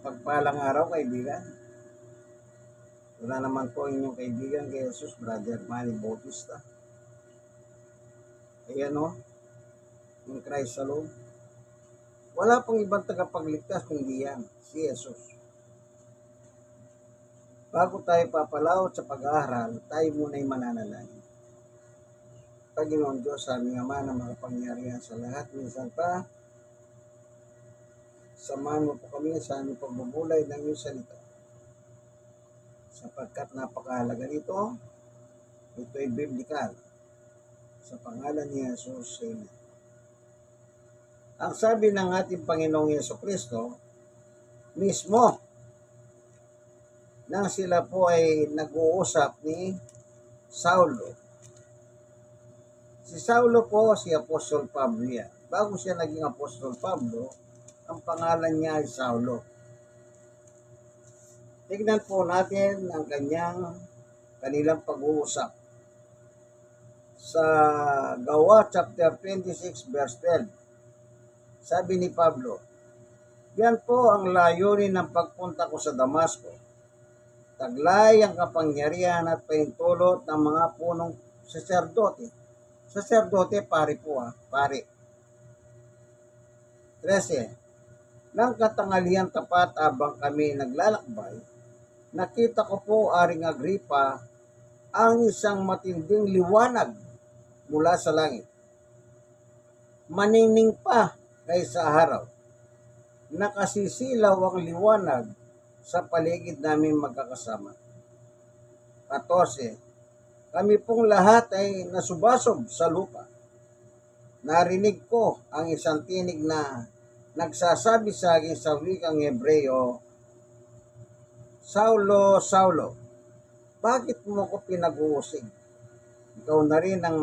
Mapagpalang araw, kaibigan. Wala naman po inyong kaibigan kay Jesus, Brother Manny Bautista. Ayan o, in Christ alone. Wala pong ibang tagapagligtas kundi yan, si Jesus. Bago tayo papalaot sa pag-aaral, tayo muna'y mananalangin. Panginoon Diyos, aming Ama na makapangyarihan sa lahat, minsan pa, samahan mo po kami sa aming pagbubulay ng iyong salita. Sapagkat napakahalaga nito, ito ay biblikal. Sa pangalan ni Jesus, Amen. Ang sabi ng ating Panginoong Jesucristo, mismo, nang sila po ay nag-uusap ni Saulo. Si Saulo po, si Apostol Pablo yan. Bago siya naging Apostol Pablo, ang pangalan niya ay Saulo. Tignan po natin ang kanilang pag-uusap. Sa Gawa chapter 26 verse 12, sabi ni Pablo, yan po ang layunin ng pagpunta ko sa Damasco. Taglay ang kapangyarihan at paintulot ng mga punong saserdote. Saserdote, pare po pare. 13. Nang katanghalian tapat habang kami naglalakbay, nakita ko po, Aring Agripa, ang isang matinding liwanag mula sa langit. Maningning pa kaysa araw. Nakasisilaw ang liwanag sa paligid namin magkakasama. 14. Kami pong lahat ay nasubasob sa lupa. Narinig ko ang isang tinig na nagsasabi sa akin sa wikang Hebreo, Saulo, Saulo, bakit mo ko pinag-uusig? Ikaw na rin ang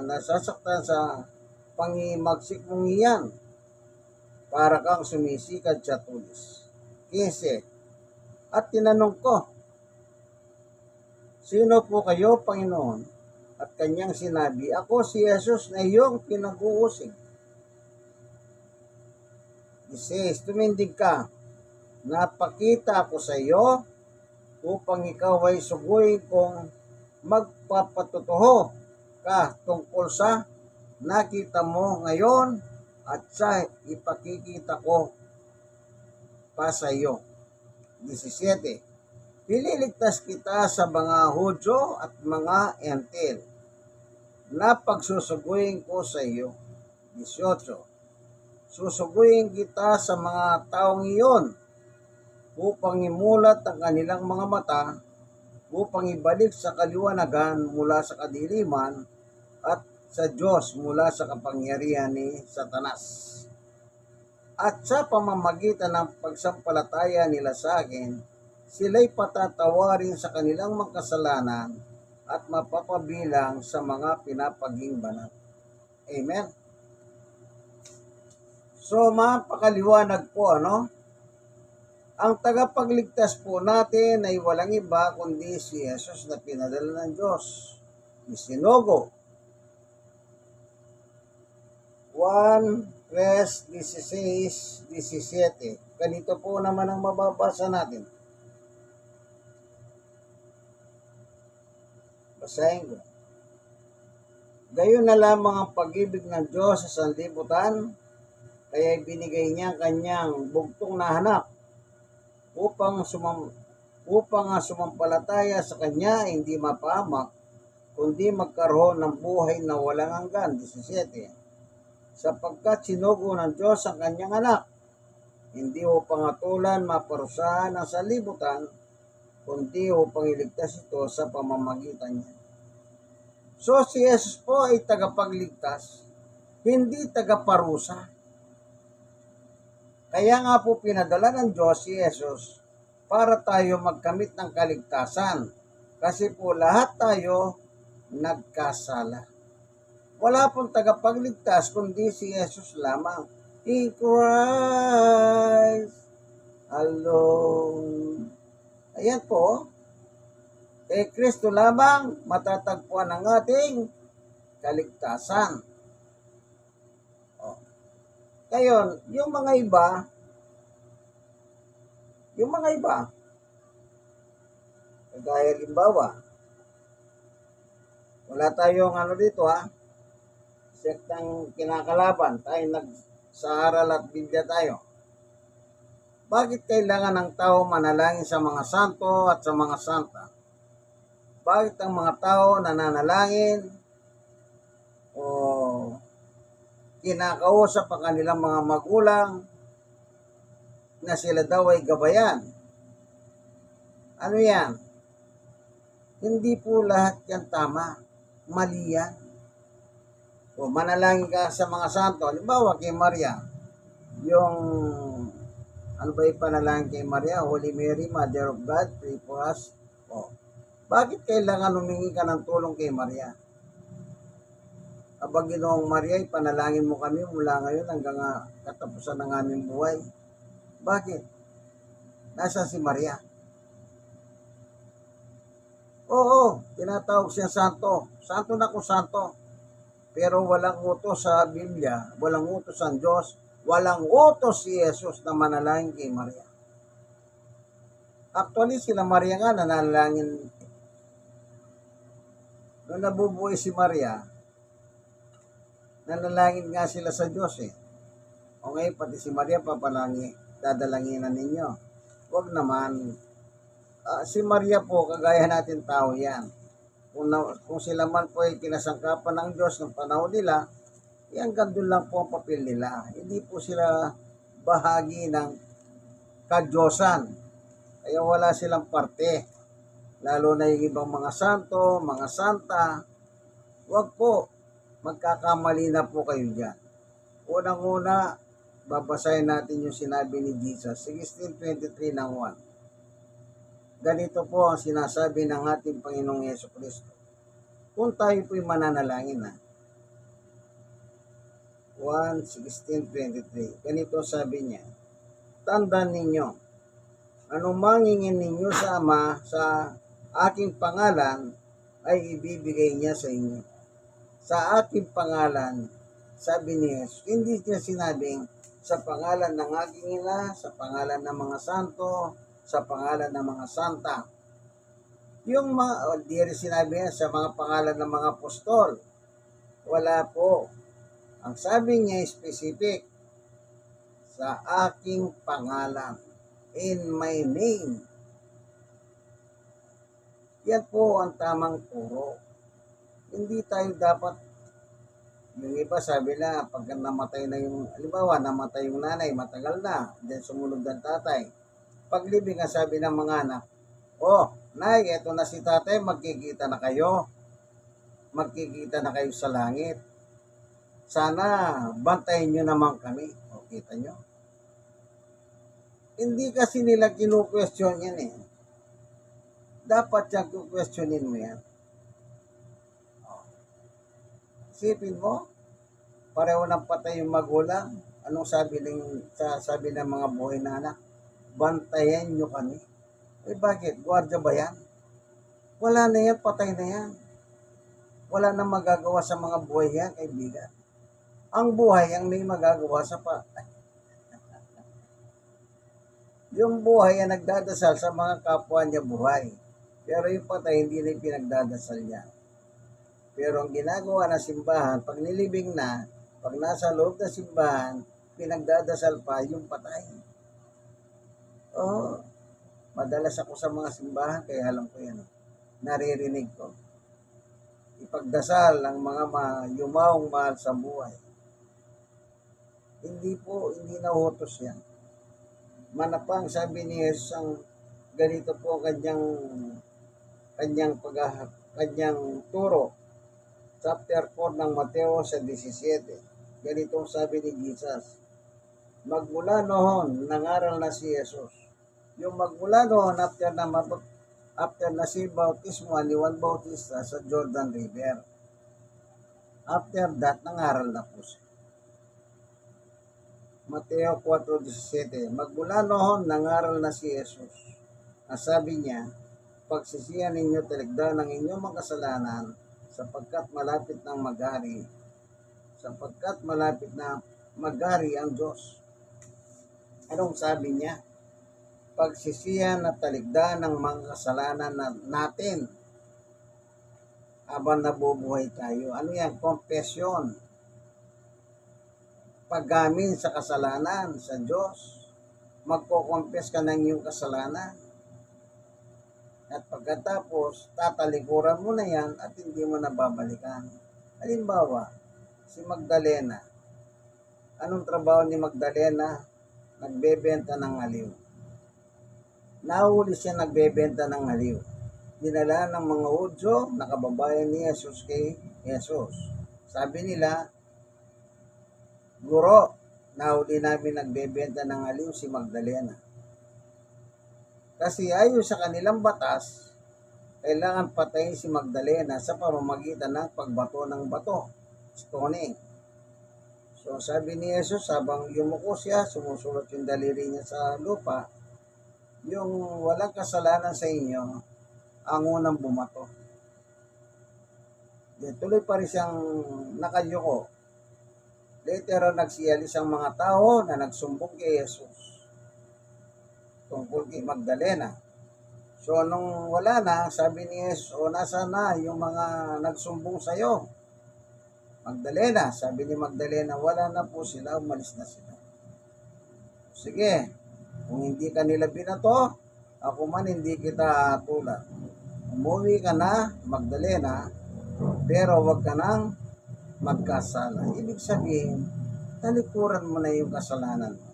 nasasaktan sa pangimagsik mong iyan, para kang sumisikad sa tulis. 15. At tinanong ko, sino po kayo, Panginoon? At kanyang sinabi, ako si Jesus na iyong pinag-uusig. 16. Tumindig ka, napakita ako sa iyo upang ikaw ay suguin kung magpapatutuho ka tungkol sa nakita mo ngayon at sa ipakikita ko pa sa iyo. 17. Pililigtas kita sa mga Hudyo at mga Entil na pagsusuguin ko sa iyo. 18. Susuguin kita sa mga taong iyon upang imulat ang kanilang mga mata, upang ibalik sa kaliwanagan mula sa kadiliman at sa Diyos mula sa kapangyarihan ni Satanas. At sa pamamagitan ng pagsampalataya nila sa akin, sila'y patatawarin sa kanilang mga kasalanan at mapapabilang sa mga pinapaging banal. Amen. So, mapakaliwanag po, Ang tagapagligtas po natin ay walang iba kundi si Jesus na pinadala ng Diyos. Isinugo. 1 verse 16, 17. Ganito po naman ang mababasa natin. Basahin ko. Gayon na lamang ang pag-ibig ng Diyos sa sanlibutan, kaya binigay niya kanyang bugtong na anak upang ang sumampalataya sa kanya hindi mapahamak, kundi magkaroon ng buhay na walang hanggan. 17. Sapagkat sinugo ng Diyos ang kanyang anak, hindi upang atulan maparusahan ang sanlibutan, kundi upang iligtas ito sa pamamagitan niya. So si Jesus po ay tagapagligtas, hindi tagaparusa. Kaya nga po pinadala ng Diyos si Jesus para tayo magkamit ng kaligtasan, kasi po lahat tayo nagkasala. Wala pong tagapagligtas kundi si Jesus lamang. In Christ alone. Ayan po. Kay Kristo lamang matatagpuan ang ating kaligtasan. Ngayon, yung mga iba, Yung mga iba, kagaya limbawa, wala tayong ano dito ha, sektang kinakalaban, tayo sa aral at Biblia tayo. Bakit kailangan ng tao manalangin sa mga santo at sa mga santa? Bakit ang mga tao nananalangin o kinakausap ang kanilang mga magulang na sila daw ay gabayan? Ano yan? Hindi po lahat yan tama. Mali yan. O manalangin ka sa mga santo. Halimbawa kay Maria, yung ano ba yung panalangin kay Maria? Holy Mary, Mother of God, pray for us. O, bakit kailangan humingi ka ng tulong kay Maria? Abang Ginoong Maria, ipanalangin mo kami mula ngayon hanggang katapusan ng aming buhay. Bakit? Nasa si Maria? Oo, tinatawag siya santo. Santo na kung santo. Pero walang utos sa Biblia, walang utos ang Diyos, walang utos si Jesus na manalangin kay Maria. Actually, sila Maria nga nanalangin. Nung nabubuhay si Maria, nanalangin nga sila sa Diyos eh. O ngayon, pati si Maria dadalanginan ninyo. Huwag naman. Si Maria po, kagaya natin tao yan. Kung sila man po ay kinasangkapan ng Diyos ng panahon nila, hanggang doon lang po ang papel nila. Hindi po sila bahagi ng kadyosan. Kaya wala silang parte. Lalo na yung ibang mga santo, mga santa. Huwag po. Magkakamali na po kayo dyan. Unang-una, babasahin natin yung sinabi ni Jesus. 16:23 ng 1. Ganito po ang sinasabi ng ating Panginoong Jesucristo. Kung tayo po'y mananalangin 1:16-23. Ganito sabi niya, tandaan ninyo, anumang hingin ninyo sa Ama sa aking pangalan ay ibibigay niya sa inyo. Sa aking pangalan, sabi ni Jesus, hindi niya sinabing sa pangalan ng aking ina, sa pangalan ng mga santo, sa pangalan ng mga santa. Yung di rin sinabi niya sa mga pangalan ng mga apostol. Wala po. Ang sabi niya specific, sa aking pangalan, in my name. Yan po ang tamang turo. Hindi tayo dapat, yung iba sabi na, pag namatay na yung, halimbawa, namatay yung nanay, matagal na, then sumunod ng tatay. Paglibing ang sabi ng mga anak, oh, nay, eto na si tatay, magkikita na kayo. Magkikita na kayo sa langit. Sana, bantayin nyo naman kami. O, kita nyo? Hindi kasi nila kinu-question yan eh. Dapat yan ku-questionin mo yan. Isipin mo, pareho ng patay yung magulang. Anong sabi ng mga buhay na anak? Bantayan nyo kami. Eh bakit? Gwardiya ba yan? Wala na yan, patay na yan. Wala na magagawa sa mga buhay yan, kaibigan. Ang buhay ang may magagawa sa patay. Yung buhay ang nagdadasal sa mga kapwa niya buhay. Pero yung patay, hindi na pinagdadasal niya. Pero ang ginagawa ng simbahan, pag nilibing na, pag nasa loob ng simbahan, pinagdadasal pa yung patay. Oh, madalas ako sa mga simbahan, kaya alam ko yan. Naririnig ko. Ipagdasal ang mga yumaong mahal sa buhay. Hindi nauutos yan. Manapang sabi ni Jesus, ang ganito po kanyang turo. Chapter 4 ng Mateo sa 17. Ganito sabi ni Jesus. Magmula noon, nangaral na si Jesus. Yung magmula noon, after na si bautismo ni Juan Bautista sa Jordan River. After that, nangaral na po siya. Mateo 4:17. Magmula noon, nangaral na si Jesus. Sabi niya, pagsisihan ninyo talikdan ng inyong mga kasalanan sapagkat malapit na maghari ang Diyos. Anong sabi niya? pagsisiyan at talikdan ng mga kasalanan natin habang nabubuhay tayo. Ano yan? Confession. Paggamin sa kasalanan sa Diyos. Magko-confess ka ng iyong kasalanan. At pagkatapos, tatalikuran mo na yan at hindi mo na babalikan. Halimbawa, si Magdalena. Anong trabaho ni Magdalena? Nagbebenta ng aliw. Nahuli siya nagbebenta ng aliw. Dinala ng mga Hudyo na kababayan ni Jesus kay Jesus. Sabi nila, Guro, nahuli namin nagbebenta ng aliw si Magdalena. Kasi ayon sa kanilang batas, kailangan patayin si Magdalena sa pamamagitan ng pagbato ng bato, stoning. So sabi ni Jesus, habang yumuko siya, sumusulot yung daliri niya sa lupa, yung walang kasalanan sa inyo, ang unang bumato. Tuloy pa rin siyang nakayuko. Later on, nagsiyalis ang mga tao na nagsumbong kay Jesus tungkol kay Magdalena. So, nung wala na, sabi ni Jesus, nasa na yung mga nagsumbong sa'yo? Magdalena, sabi ni Magdalena, wala na po sila, umalis na sila. Sige, kung hindi ka nila binato, ako man hindi kita tulad. Umuwi ka na, Magdalena, pero wag ka nang magkasala. Ibig sabihin, talikuran mo na yung kasalanan mo.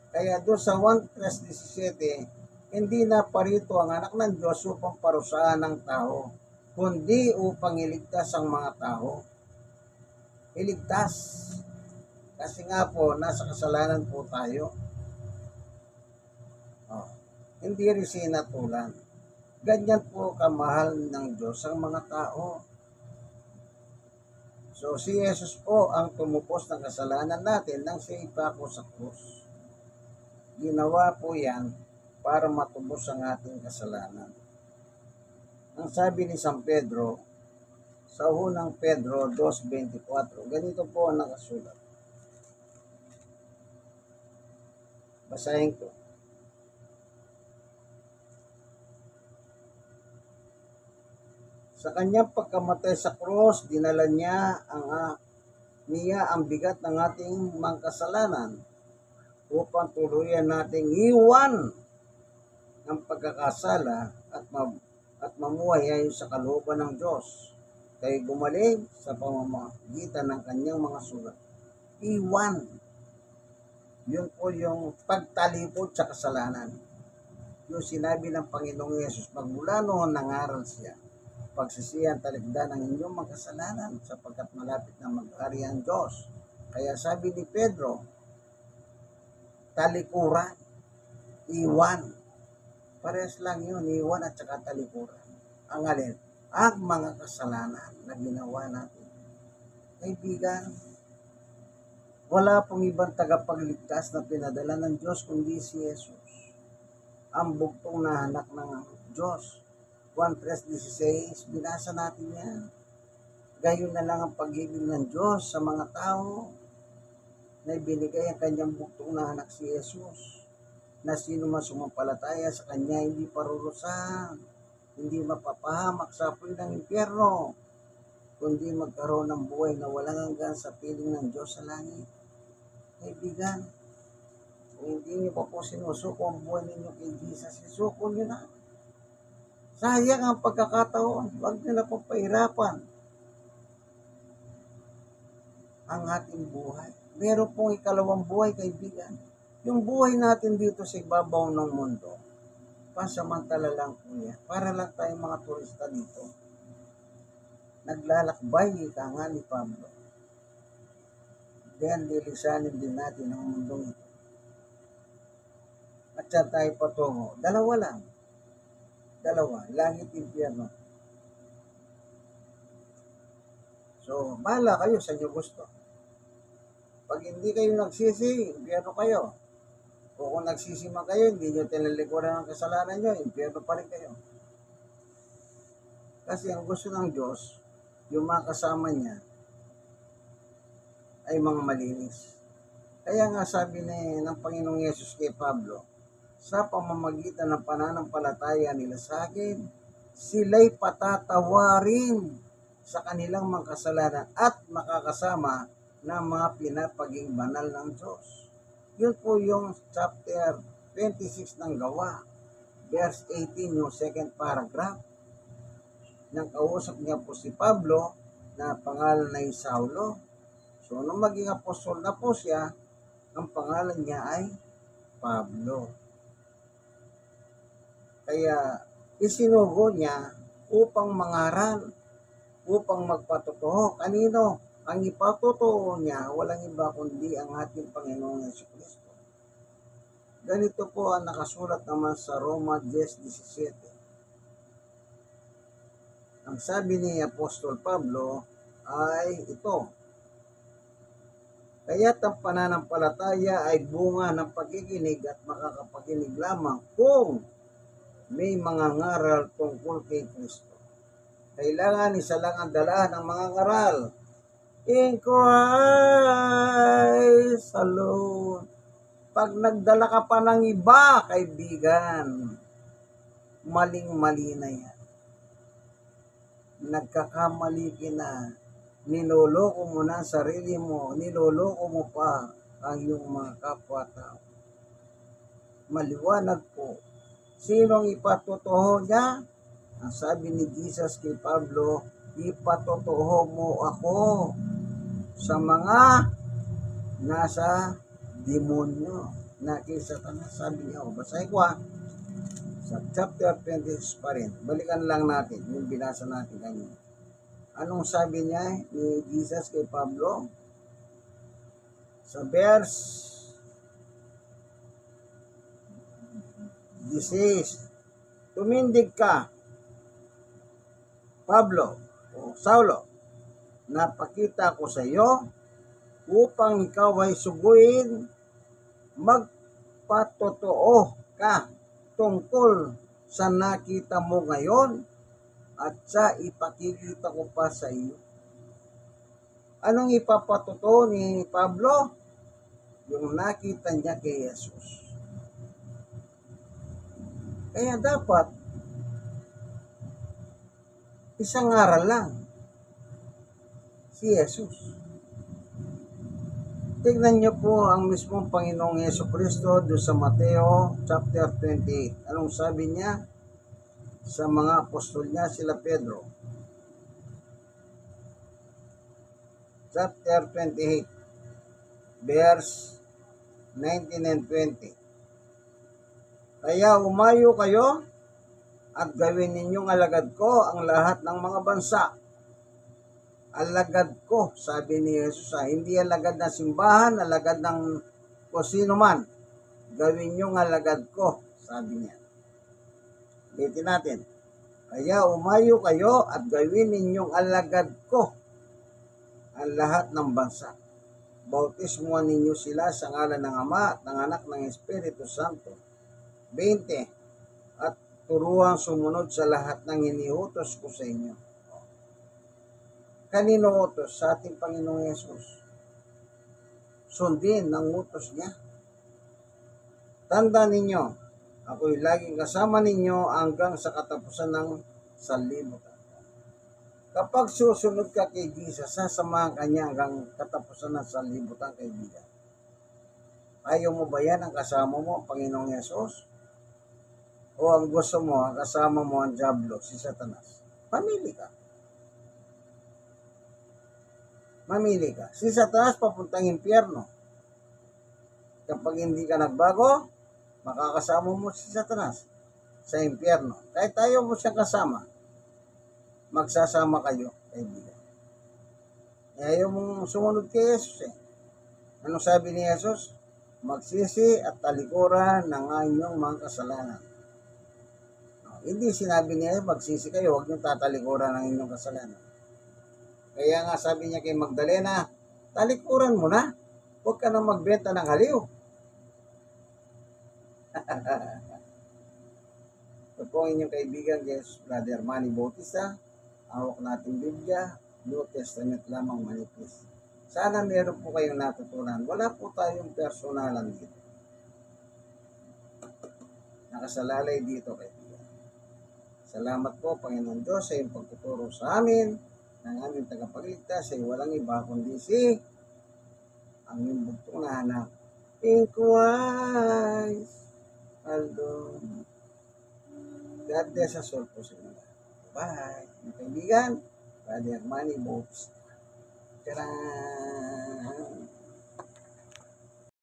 Kaya doon sa 1:17, hindi na parito ang anak ng Diyos upang parusahan ng tao, kundi upang iligtas ang mga tao. Iligtas. Kasi nga po, nasa kasalanan po tayo. Hindi rin sinatulan. Ganyan po kamahal ng Diyos ang mga tao. So, si Jesus po ang tumupos ng kasalanan natin nang siya ipako sa krus. Ginawa po yan para matubos ang ating kasalanan. Ang sabi ni San Pedro, sa unang Pedro 2:24, ganito po ang nakasulat. Basahin ko. Sa kanyang pagkamatay sa krus, dinala niya ang bigat ng ating mga kasalanan upang tuluyan nating iwan ng pagkakasala at mamuhay ayon sa kalooban ng Diyos. Kaya gumaling sa pamamagitan ng kanyang mga sugat. Iwan. Yun po yung pagtalipod sa kasalanan. Yung sinabi ng Panginoong Yesus, magmula noon nangaral siya, pagsisiyan talikdan ng inyong mga kasalanan sapagkat malapit na mag-ari ang Diyos. Kaya sabi ni Pedro, talikuran, iwan. Parehas lang yun, iwan at saka talikuran. Ang alin? Ang mga kasalanan na ginawa natin. Kaibigan, wala pong ibang tagapagligtas na pinadala ng Diyos kundi si Jesus. Ang bugtong na anak ng Diyos. 1:16, binasa natin yan. Gayon na lang ang pag-ibig ng Diyos sa mga tao na ibinigay ang kanyang bugtong na anak si Jesus, na sino man sumampalataya sa kanya hindi parurusahan, hindi mapapahamak sa apoy ng impyerno, kundi magkaroon ng buhay na walang hanggan sa piling ng Diyos sa langit. Kaibigan, kung hindi niyo pa po sinusuko ang buhay ninyo kay Jesus, isuko niyo na. Sayang ang pagkakataon. Huwag nyo na pong pahirapan ang ating buhay. Meron pong ikalawang buhay, kaibigan. Yung buhay natin dito sa ibabaw ng mundo, pansamantala lang po yan. Para lang tayong mga turista dito. Naglalakbay, ika nga ni Pablo. Then, lilisanin din natin ang mundong ito. At saan tayo patungo? Dalawa lang. Langit, impyerno. So, bahala kayo sa inyo gusto. Pag hindi kayo nagsisi, impyerno kayo. O kung nagsisi man kayo, hindi nyo tinalikuran ang kasalanan nyo, impyerno pa rin kayo. Kasi ang gusto ng Diyos, yung mga kasama niya, ay mga malinis. Kaya nga sabi ng Panginoong Yesus kay Pablo, sa pamamagitan ng pananampalataya nila sa akin, sila'y patatawarin sa kanilang mga kasalanan at makakasama ng mga pinapaging banal ng Diyos. Yun po yung chapter 26 ng Gawa, verse 18, yung second paragraph. Nang kausap niya po si Pablo na pangalan ay Saulo. So, nung maging apostol na po siya, ang pangalan niya ay Pablo. Kaya isinugo niya upang mangaral, upang magpatotoo. Kanino? Ang ipatotoo niya, walang iba kundi ang ating Panginoong Jesucristo. Ganito po ang nakasulat naman sa Roma 10:17. Ang sabi ni Apostol Pablo ay ito, kaya't ang pananampalataya ay bunga ng pakikinig at makakapakinig lamang kung may mga ngaral tungkol kay Kristo. Kailangan isa lang ang dala ng mga ngaral. In Christ alone. Pag nagdala ka pa ng iba, kaibigan, maling-mali na yan. Nagkakamali ka na. Niloloko mo na ang sarili mo. Niloloko mo pa ang iyong mga kapwa-tao. Maliwanag po. Sinong ipatotoo niya? Ang sabi ni Jesus kay Pablo, ipatotoo mo ako sa mga nasa demonyo na kay Satanas. Sabi niya, basahin ko sa chapter 26 pa rin. Balikan lang natin yung binasa natin kanina. Anong sabi niya ni Jesus kay Pablo? Sa verse 16, tumindig ka, Pablo o Saulo, napakita ko sa iyo upang ikaw ay suguin, magpatotoo ka tungkol sa nakita mo ngayon at sa ipakikita ko pa sa iyo. Anong ipapatotoo ni Pablo? Yung nakita niya kay Jesus. Kaya dapat isang aral lang, si Jesus. Tignan niyo po ang mismong Panginoong Jesucristo doon sa Mateo chapter 28. Anong sabi niya sa mga apostol niya, sila Pedro? Chapter 28, verse 19 and 20. Kaya umayo kayo at gawin ninyong alagad ko ang lahat ng mga bansa. Alagad ko, sabi ni Jesus, hindi alagad ng simbahan, alagad ng kusino man. Gawin niyong alagad ko, sabi niya. Ulitin natin. Kaya umayo kayo at gawin ninyong alagad ko ang lahat ng bansa. Bautismuhan ninyo sila sa ngalan ng Ama at ng Anak ng Espiritu Santo. 20. At turuan sumunod sa lahat ng iniutos ko sa inyo. Kanino utos? Sa ating Panginoong Yesus. Sundin ang utos niya. Tandaan ninyo, ako'y laging kasama ninyo hanggang sa katapusan ng sanlibutan. Kapag susunod ka kay Jesus, sasamahan ka niya hanggang katapusan ng sanlibutan, kaibigan. Ayaw mo ba yan ang kasama mo, ang Panginoong Yesus? O ang gusto mo, ang kasama mo ang Diablo, si Satanas? Pamili ka. Mamili ka. Si Satanas papuntang impyerno. Kapag hindi ka nagbago, makakasama mo si Satanas sa impyerno. Kahit ayaw mo siyang kasama, magsasama kayo, kaibigan. Ayaw mong sumunod kay Jesus eh. Anong sabi ni Jesus? Magsisi at talikuran ng inyong mga kasalanan. Hindi sinabi niya, magsisi kayo, huwag niyong tatalikuran ng inyong kasalanan. Kaya nga sabi niya kay Magdalena, talikuran mo na, huwag ka na magbenta ng haliw. Ito po ang inyong kaibigan, guys, Brother Manny Bautista. Hawak natin Biblia, New Testament lamang manipis. Sana meron po kayong natutunan. Wala po tayong personalan dito. nakasalalay dito, kaibigan. Salamat po, Panginoon Diyos, sa iyong pagtuturo sa amin, ng aming tagapagligtas, ay walang iba kundi si ang iyong bugtong na anak. In Christ alone. God bless us all po sa inyo. Bye. Mga kaibigan, Brother Manny Bobs. Tara!